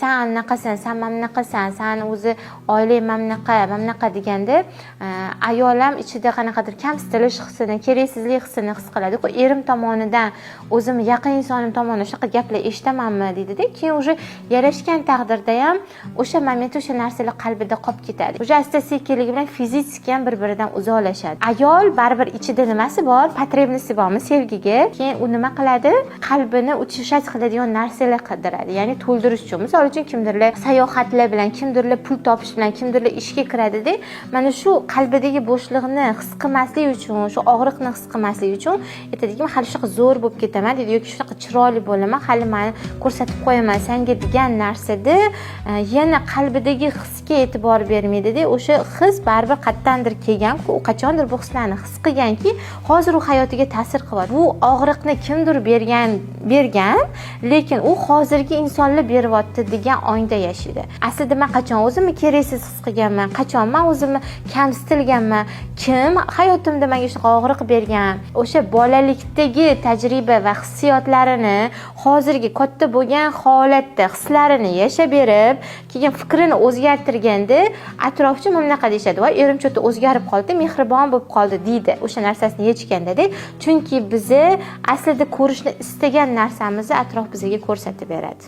Sen anaqasan, sen mamnaqasan, sen o'zi oilang mamnaqa deganda ayol ham ichida qanaqadir kamsitilish hissini, keraksizlik hissini his qiladi. Erim tomonidan, o'zim yaqin insonim tomonidan shunaqa gaplar eshitamanmi deydida. Keyin o'sha yarashgan taqdirda ham o'sha momentda o'sha narsalar qalbida qolib ketadi. O'sha asta-sekinligi bilan fiziki ham bir-biridan uzoqlashadi. Ayol baribir ichida nimasi bor? Potrебности bormi sevgiga? Keyin u nima qiladi? Qalbini uchishach qiladigan narsalar qidiradi. Ya'ni to'ldirish uchun. Misol uchun kimdirlar sayohatlar bilan, kimdirlar pul topish bilan, kimdirlar ishga kiradida, mana shu qalbidagi bo'shliqni his qilmaslik uchun, shu og'riqni his qilmaslik uchun aytadiki, hali shunaqa zo'r bo'lib ketaman deydi yoki shunaqa chiroyli bo'laman, hali meni ko'rsatib qo'yaman senga degan narsada yana qalbidagi hisga e'tibor bermaydida. O'sha his baribir qayerdandir kelgan-ku, u qachondir bu hislarni his qilganki, hozir u hayotiga ta'sir qilyapti. Bu og'riqni kimdir bergan, lekin u hozirgi insonlar beryapti degan ongda yashaydi. Aslida men qachon o'zimni keraksiz his qilganman, qachon men o'zimni kamsitilganman, kim hayotimda menga shunaqa og'riq bergan, o'sha bolalikdagi tajriba va hissiyotlarini hozirgi katta bo'lgan holatda hislarini yashab berib, keyin fikrini o'zgartirganda atrofchi bunaqa deyishadi, "Voy, erim cho'ta o'zgarib qoldi, mehribon bo'lib qoldi" deydi. O'sha narsasini yechganda-da, chunki bizni aslida ko'rishni istagan narsamizni atrof bizga ko'rsatib beradi.